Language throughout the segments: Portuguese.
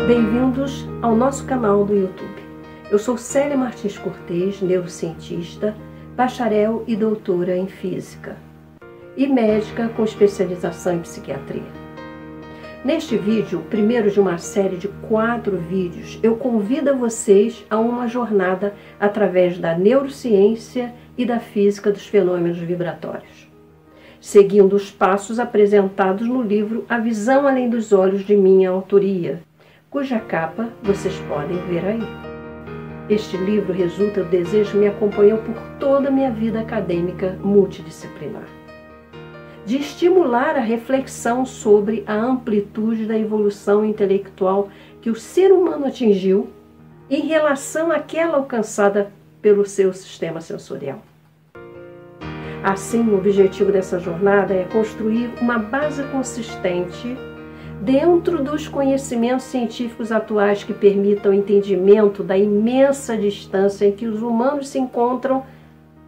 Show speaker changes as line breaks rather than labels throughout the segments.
Bem-vindos ao nosso canal do YouTube. Eu sou Célia Martins Cortez, neurocientista, bacharel e doutora em física e médica com especialização em psiquiatria. Neste vídeo, o primeiro de uma série de 4 vídeos, eu convido vocês a uma jornada através da neurociência e da física dos fenômenos vibratórios, seguindo os passos apresentados no livro A Visão Além dos Olhos, de minha autoria, cuja capa vocês podem ver aí. Este livro resulta do desejo que me acompanhou por toda a minha vida acadêmica multidisciplinar, de estimular a reflexão sobre a amplitude da evolução intelectual que o ser humano atingiu em relação àquela alcançada pelo seu sistema sensorial. Assim, o objetivo dessa jornada é construir uma base consistente dentro dos conhecimentos científicos atuais que permitam o entendimento da imensa distância em que os humanos se encontram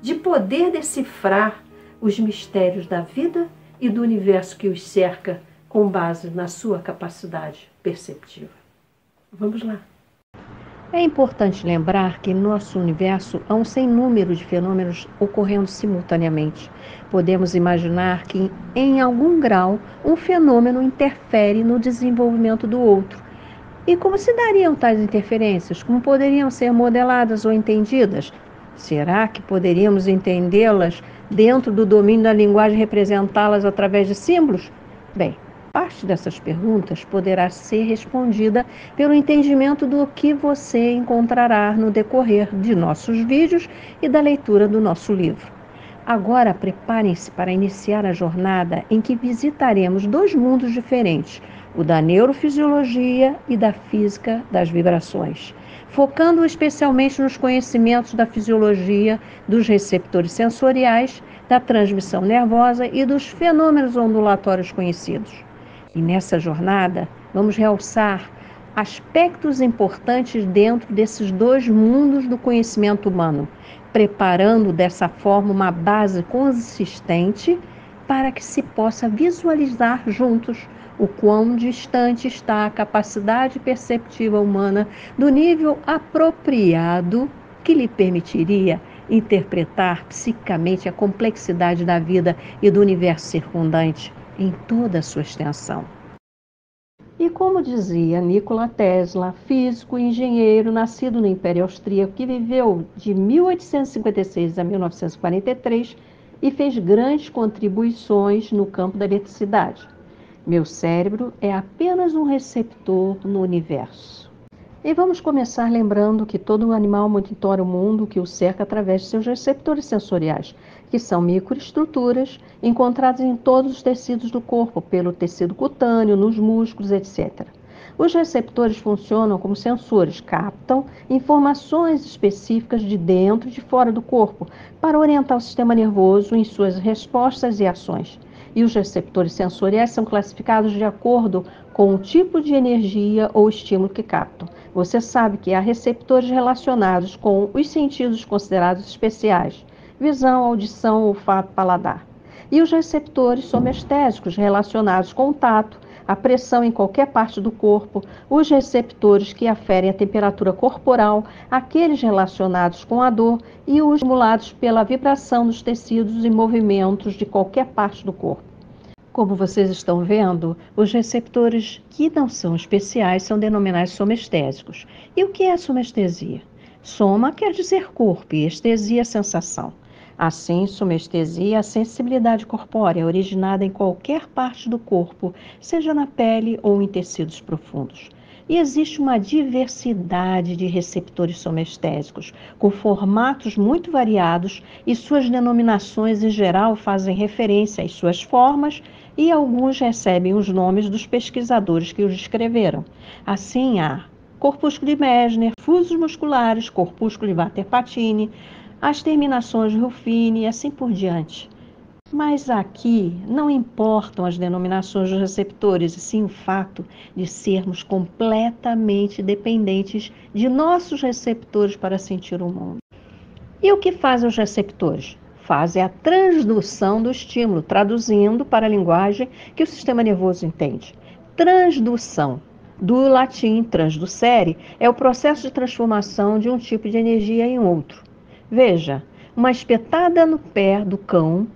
de poder decifrar os mistérios da vida e do universo que os cerca com base na sua capacidade perceptiva. Vamos lá. É importante lembrar que no nosso universo há um sem número de fenômenos ocorrendo simultaneamente. Podemos imaginar que, em algum grau, um fenômeno interfere no desenvolvimento do outro. E como se dariam tais interferências? Como poderiam ser modeladas ou entendidas? Será que poderíamos entendê-las dentro do domínio da linguagem e representá-las através de símbolos? Bem, parte dessas perguntas poderá ser respondida pelo entendimento do que você encontrará no decorrer de nossos vídeos e da leitura do nosso livro. Agora, preparem-se para iniciar a jornada em que visitaremos 2 mundos diferentes, o da neurofisiologia e da física das vibrações, focando especialmente nos conhecimentos da fisiologia dos receptores sensoriais, da transmissão nervosa e dos fenômenos ondulatórios conhecidos. E nessa jornada, vamos realçar aspectos importantes dentro desses 2 mundos do conhecimento humano, preparando dessa forma uma base consistente para que se possa visualizar juntos o quão distante está a capacidade perceptiva humana do nível apropriado que lhe permitiria interpretar psicamente a complexidade da vida e do universo circundante em toda a sua extensão. E como dizia Nikola Tesla, físico e engenheiro nascido no Império Austríaco, que viveu de 1856 a 1943 e fez grandes contribuições no campo da eletricidade: meu cérebro é apenas um receptor no universo. E vamos começar lembrando que todo animal monitora o mundo que o cerca através de seus receptores sensoriais, que são microestruturas encontradas em todos os tecidos do corpo, pelo tecido cutâneo, nos músculos, etc. Os receptores funcionam como sensores, captam informações específicas de dentro e de fora do corpo para orientar o sistema nervoso em suas respostas e ações. E os receptores sensoriais são classificados de acordo com o tipo de energia ou estímulo que captam. Você sabe que há receptores relacionados com os sentidos considerados especiais: visão, audição, olfato, paladar. E os receptores somestésicos relacionados com o tato, a pressão em qualquer parte do corpo, os receptores que aferem a temperatura corporal, aqueles relacionados com a dor e os estimulados pela vibração dos tecidos e movimentos de qualquer parte do corpo. Como vocês estão vendo, os receptores que não são especiais são denominados somestésicos. E o que é somestesia? Soma quer dizer corpo e estesia, sensação. Assim, somestesia é a sensibilidade corpórea originada em qualquer parte do corpo, seja na pele ou em tecidos profundos. E existe uma diversidade de receptores somestésicos, com formatos muito variados, e suas denominações em geral fazem referência às suas formas, e alguns recebem os nomes dos pesquisadores que os descreveram. Assim, há corpúsculo de Messner, fusos musculares, corpúsculo de Vater-Patini, as terminações de Ruffini e assim por diante. Mas aqui não importam as denominações dos receptores, e sim o fato de sermos completamente dependentes de nossos receptores para sentir o mundo. E o que fazem os receptores? Fazem a transdução do estímulo, traduzindo para a linguagem que o sistema nervoso entende. Transdução. Do latim transducere, é o processo de transformação de um tipo de energia em outro. Veja, uma espetada no pé do cão,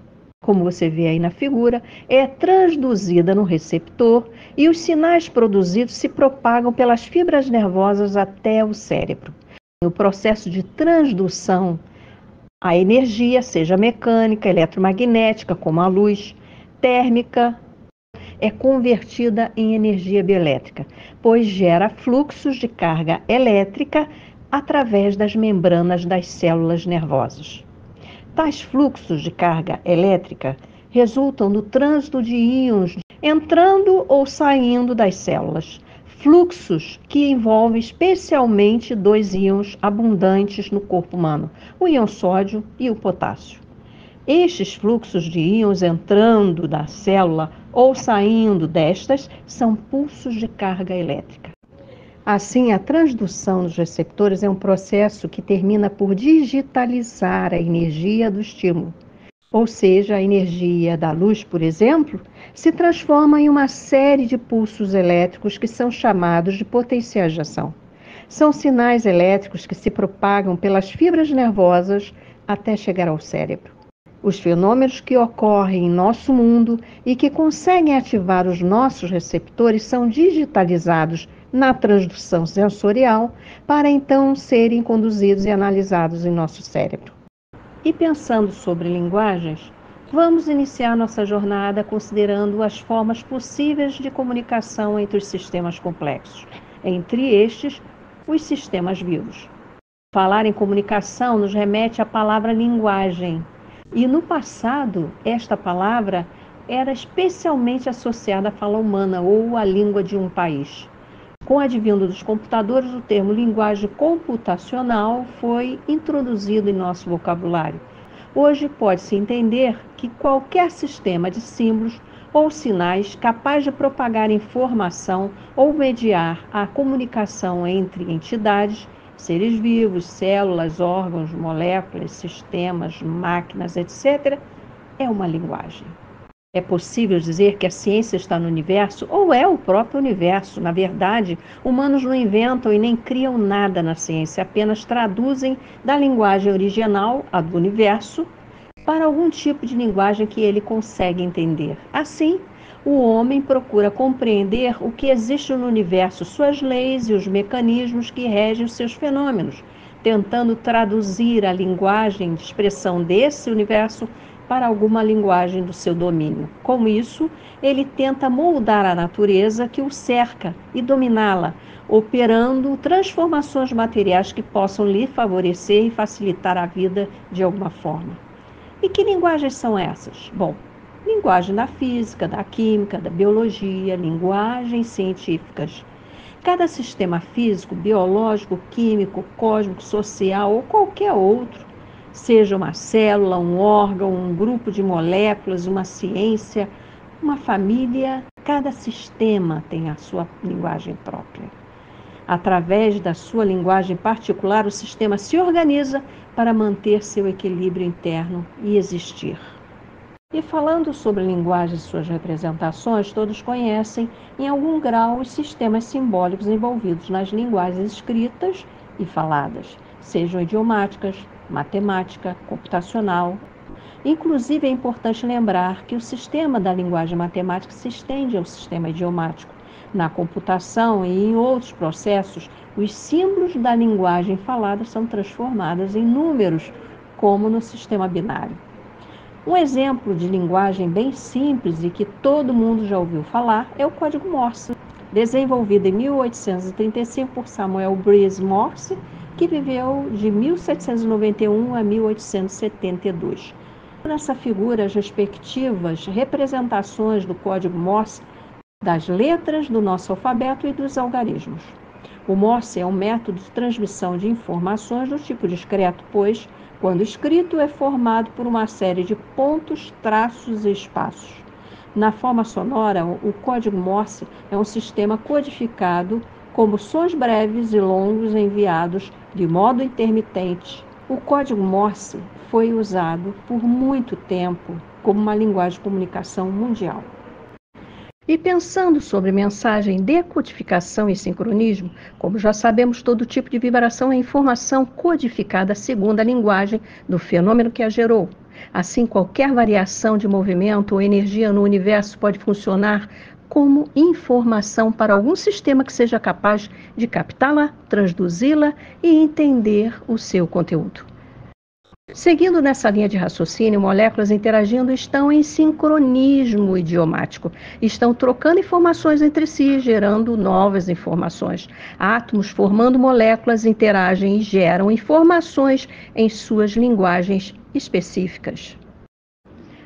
como você vê aí na figura, é transduzida no receptor e os sinais produzidos se propagam pelas fibras nervosas até o cérebro. No processo de transdução, a energia, seja mecânica, eletromagnética, como a luz, térmica, é convertida em energia bioelétrica, pois gera fluxos de carga elétrica através das membranas das células nervosas. Tais fluxos de carga elétrica resultam do trânsito de íons entrando ou saindo das células, fluxos que envolvem especialmente dois íons abundantes no corpo humano, o íon sódio e o potássio. Estes fluxos de íons entrando da célula ou saindo destas são pulsos de carga elétrica. Assim, a transdução dos receptores é um processo que termina por digitalizar a energia do estímulo. Ou seja, a energia da luz, por exemplo, se transforma em uma série de pulsos elétricos que são chamados de potenciais de ação. São sinais elétricos que se propagam pelas fibras nervosas até chegar ao cérebro. Os fenômenos que ocorrem em nosso mundo e que conseguem ativar os nossos receptores são digitalizados na transdução sensorial para então serem conduzidos e analisados em nosso cérebro. E pensando sobre linguagens, vamos iniciar nossa jornada considerando as formas possíveis de comunicação entre os sistemas complexos, entre estes, os sistemas vivos. Falar em comunicação nos remete à palavra linguagem, e no passado esta palavra era especialmente associada à fala humana ou à língua de um país. Com o advindo dos computadores, o termo linguagem computacional foi introduzido em nosso vocabulário. Hoje pode-se entender que qualquer sistema de símbolos ou sinais capaz de propagar informação ou mediar a comunicação entre entidades, seres vivos, células, órgãos, moléculas, sistemas, máquinas, etc., é uma linguagem. É possível dizer que a ciência está no universo ou é o próprio universo. Na verdade, humanos não inventam e nem criam nada na ciência, apenas traduzem da linguagem original, a do universo, para algum tipo de linguagem que ele consegue entender. Assim, o homem procura compreender o que existe no universo, suas leis e os mecanismos que regem os seus fenômenos, tentando traduzir a linguagem de expressão desse universo para alguma linguagem do seu domínio. Com isso, ele tenta moldar a natureza que o cerca e dominá-la, operando transformações materiais que possam lhe favorecer e facilitar a vida de alguma forma. E que linguagens são essas? Bom, linguagem da física, da química, da biologia, linguagens científicas. Cada sistema físico, biológico, químico, cósmico, social ou qualquer outro, seja uma célula, um órgão, um grupo de moléculas, uma ciência, uma família, cada sistema tem a sua linguagem própria. Através da sua linguagem particular, o sistema se organiza para manter seu equilíbrio interno e existir. E falando sobre linguagem e suas representações, todos conhecem, em algum grau, os sistemas simbólicos envolvidos nas linguagens escritas e faladas, sejam idiomáticas, matemática, computacional. Inclusive, é importante lembrar que o sistema da linguagem matemática se estende ao sistema idiomático. Na computação e em outros processos, os símbolos da linguagem falada são transformados em números, como no sistema binário. Um exemplo de linguagem bem simples e que todo mundo já ouviu falar é o código Morse, desenvolvido em 1835 por Samuel Breese Morse, que viveu de 1791 a 1872. Nessa figura, as respectivas representações do código Morse das letras do nosso alfabeto e dos algarismos. O Morse é um método de transmissão de informações do tipo discreto, pois, quando escrito, é formado por uma série de pontos, traços e espaços. Na forma sonora, o código Morse é um sistema codificado como sons breves e longos enviados de modo intermitente. O código Morse foi usado por muito tempo como uma linguagem de comunicação mundial. E pensando sobre mensagem, decodificação e sincronismo, como já sabemos, todo tipo de vibração é informação codificada segundo a linguagem do fenômeno que a gerou. Assim, qualquer variação de movimento ou energia no universo pode funcionar como informação para algum sistema que seja capaz de captá-la, transduzi-la e entender o seu conteúdo. Seguindo nessa linha de raciocínio, moléculas interagindo estão em sincronismo idiomático, estão trocando informações entre si, gerando novas informações. Átomos formando moléculas interagem e geram informações em suas linguagens específicas.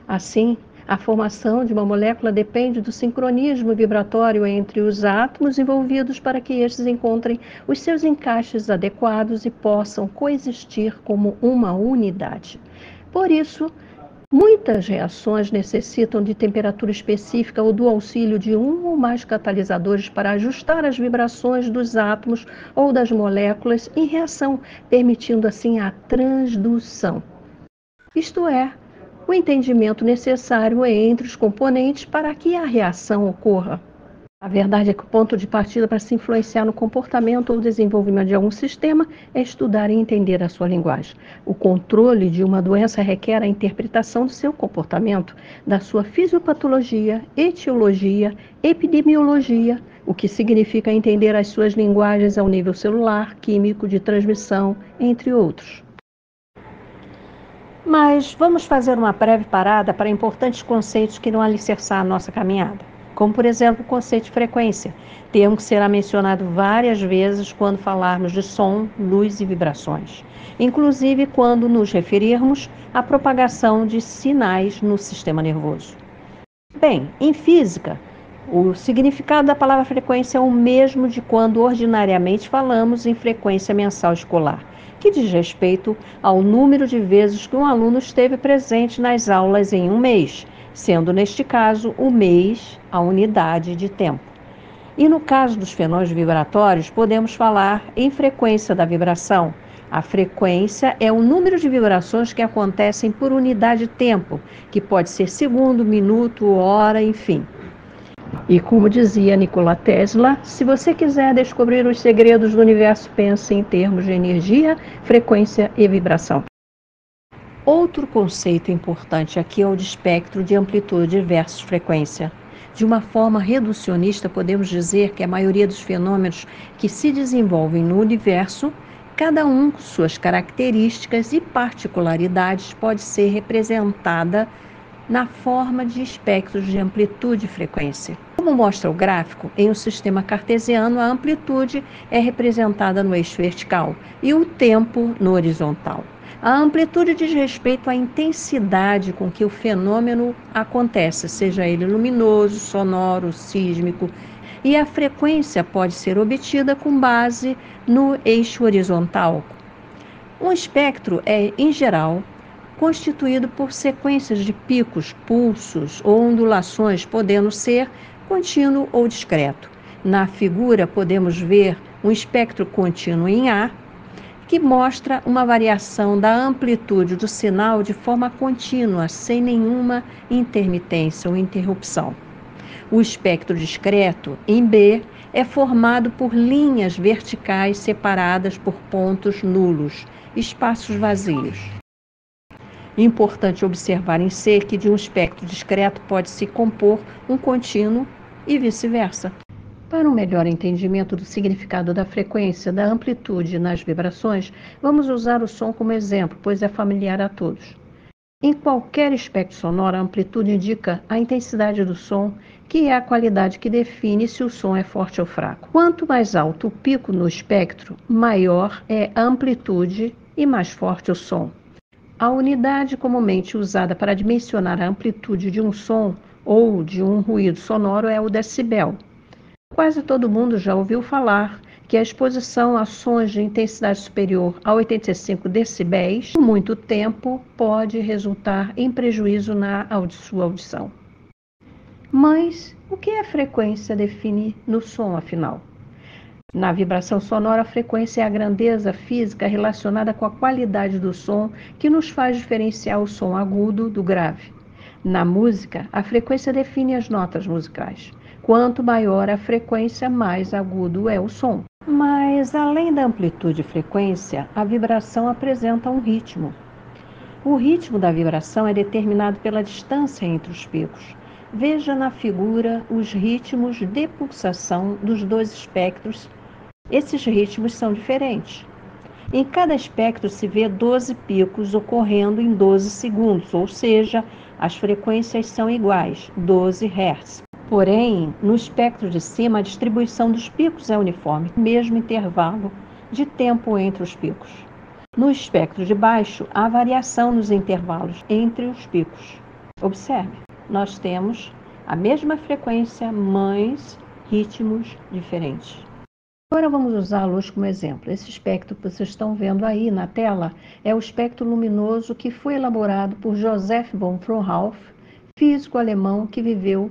Assim, a formação de uma molécula depende do sincronismo vibratório entre os átomos envolvidos para que estes encontrem os seus encaixes adequados e possam coexistir como uma unidade. Por isso, muitas reações necessitam de temperatura específica ou do auxílio de um ou mais catalisadores para ajustar as vibrações dos átomos ou das moléculas em reação, permitindo assim a transdução. Isto é, o entendimento necessário entre os componentes para que a reação ocorra. A verdade é que o ponto de partida para se influenciar no comportamento ou desenvolvimento de algum sistema é estudar e entender a sua linguagem. O controle de uma doença requer a interpretação do seu comportamento, da sua fisiopatologia, etiologia, epidemiologia, o que significa entender as suas linguagens ao nível celular, químico, de transmissão, entre outros. Mas vamos fazer uma breve parada para importantes conceitos que irão alicerçar a nossa caminhada, como, por exemplo, o conceito de frequência, termo que será mencionado várias vezes quando falarmos de som, luz e vibrações, inclusive quando nos referirmos à propagação de sinais no sistema nervoso. Bem, em física, o significado da palavra frequência é o mesmo de quando ordinariamente falamos em frequência mensal escolar, que diz respeito ao número de vezes que um aluno esteve presente nas aulas em um mês, sendo neste caso o mês a unidade de tempo. E no caso dos fenômenos vibratórios, podemos falar em frequência da vibração. A frequência é o número de vibrações que acontecem por unidade de tempo, que pode ser segundo, minuto, hora, enfim. E como dizia Nikola Tesla, se você quiser descobrir os segredos do universo, pense em termos de energia, frequência e vibração. Outro conceito importante aqui é o de espectro de amplitude versus frequência. De uma forma reducionista, podemos dizer que a maioria dos fenômenos que se desenvolvem no universo, cada um com suas características e particularidades, pode ser representada na forma de espectros de amplitude e frequência. Como mostra o gráfico, em um sistema cartesiano, a amplitude é representada no eixo vertical e o tempo no horizontal. A amplitude diz respeito à intensidade com que o fenômeno acontece, seja ele luminoso, sonoro, sísmico, e a frequência pode ser obtida com base no eixo horizontal. Um espectro é, em geral, constituído por sequências de picos, pulsos ou ondulações, podendo ser contínuo ou discreto. Na figura, podemos ver um espectro contínuo em A, que mostra uma variação da amplitude do sinal de forma contínua, sem nenhuma intermitência ou interrupção. O espectro discreto, em B, é formado por linhas verticais separadas por pontos nulos, espaços vazios. Importante observar em C que de um espectro discreto pode se compor um contínuo e vice-versa. Para um melhor entendimento do significado da frequência, da amplitude nas vibrações, vamos usar o som como exemplo, pois é familiar a todos. Em qualquer espectro sonoro, a amplitude indica a intensidade do som, que é a qualidade que define se o som é forte ou fraco. Quanto mais alto o pico no espectro, maior é a amplitude e mais forte o som. A unidade comumente usada para dimensionar a amplitude de um som ou de um ruído sonoro é o decibel. Quase todo mundo já ouviu falar que a exposição a sons de intensidade superior a 85 decibéis por muito tempo pode resultar em prejuízo na sua audição. Mas o que a frequência define no som, afinal? Na vibração sonora, a frequência é a grandeza física relacionada com a qualidade do som que nos faz diferenciar o som agudo do grave. Na música, a frequência define as notas musicais. Quanto maior a frequência, mais agudo é o som. Mas, além da amplitude e frequência, a vibração apresenta um ritmo. O ritmo da vibração é determinado pela distância entre os picos. Veja na figura os ritmos de pulsação dos dois espectros. Esses ritmos são diferentes. Em cada espectro se vê 12 picos ocorrendo em 12 segundos, ou seja, as frequências são iguais, 12 Hz. Porém, no espectro de cima, a distribuição dos picos é uniforme, mesmo intervalo de tempo entre os picos. No espectro de baixo, há variação nos intervalos entre os picos. Observe, nós temos a mesma frequência, mas ritmos diferentes. Agora vamos usar a luz como exemplo. Esse espectro que vocês estão vendo aí na tela é o espectro luminoso que foi elaborado por Joseph von Fraunhofer, físico alemão que viveu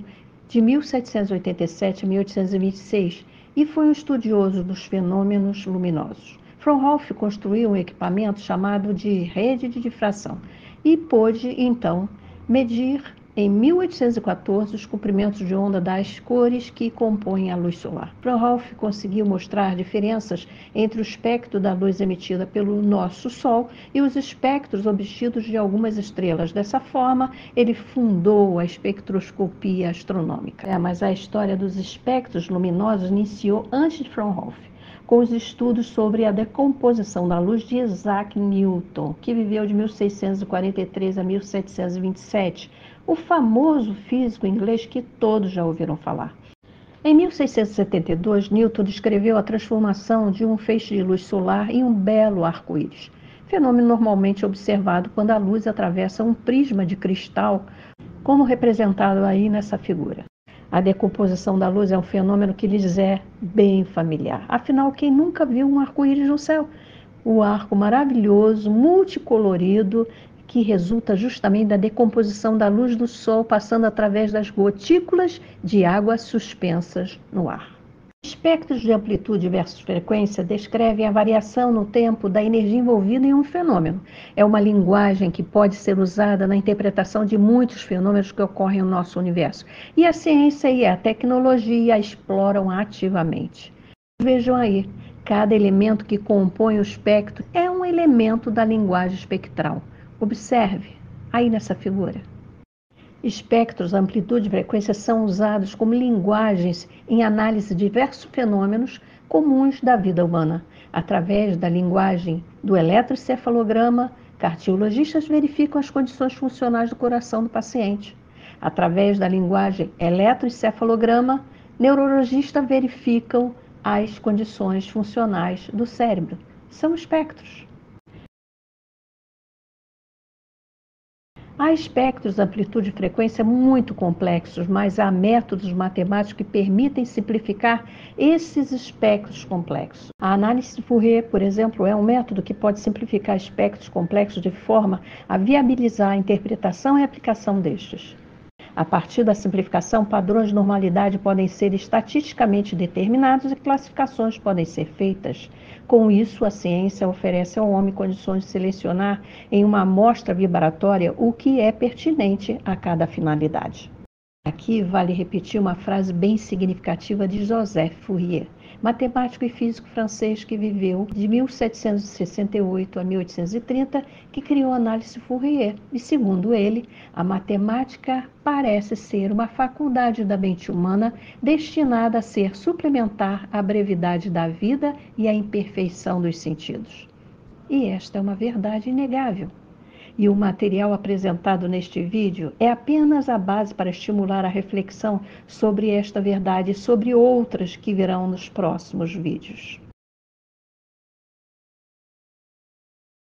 de 1787 a 1826 e foi um estudioso dos fenômenos luminosos. Fraunhofer construiu um equipamento chamado de rede de difração e pôde, então, medir em 1814 os comprimentos de onda das cores que compõem a luz solar. Fraunhofer conseguiu mostrar diferenças entre o espectro da luz emitida pelo nosso Sol e os espectros obtidos de algumas estrelas. Dessa forma, ele fundou a espectroscopia astronômica. Mas a história dos espectros luminosos iniciou antes de Fraunhofer, com os estudos sobre a decomposição da luz de Isaac Newton, que viveu de 1643 a 1727, o famoso físico inglês que todos já ouviram falar. Em 1672, Newton descreveu a transformação de um feixe de luz solar em um belo arco-íris, fenômeno normalmente observado quando a luz atravessa um prisma de cristal, como representado aí nessa figura. A decomposição da luz é um fenômeno que lhes é bem familiar. Afinal, quem nunca viu um arco-íris no céu? O arco maravilhoso, multicolorido, que resulta justamente da decomposição da luz do Sol passando através das gotículas de água suspensas no ar. Espectros de amplitude versus frequência descrevem a variação no tempo da energia envolvida em um fenômeno. É uma linguagem que pode ser usada na interpretação de muitos fenômenos que ocorrem no nosso universo. E a ciência e a tecnologia a exploram ativamente. Vejam aí, cada elemento que compõe o espectro é um elemento da linguagem espectral. Observe aí nessa figura. Espectros, amplitude e frequência são usados como linguagens em análise de diversos fenômenos comuns da vida humana. Através da linguagem do eletroencefalograma, cardiologistas verificam as condições funcionais do coração do paciente. Através da linguagem eletroencefalograma, neurologistas verificam as condições funcionais do cérebro. São espectros. Há espectros, amplitude e frequência muito complexos, mas há métodos matemáticos que permitem simplificar esses espectros complexos. A análise de Fourier, por exemplo, é um método que pode simplificar espectros complexos de forma a viabilizar a interpretação e aplicação destes. A partir da simplificação, padrões de normalidade podem ser estatisticamente determinados e classificações podem ser feitas. Com isso, a ciência oferece ao homem condições de selecionar em uma amostra vibratória o que é pertinente a cada finalidade. Aqui vale repetir uma frase bem significativa de Joseph Fourier, matemático e físico francês que viveu de 1768 a 1830, que criou a análise Fourier. E, segundo ele, a matemática parece ser uma faculdade da mente humana destinada a ser suplementar à brevidade da vida e à imperfeição dos sentidos. E esta é uma verdade inegável. E o material apresentado neste vídeo é apenas a base para estimular a reflexão sobre esta verdade e sobre outras que virão nos próximos vídeos.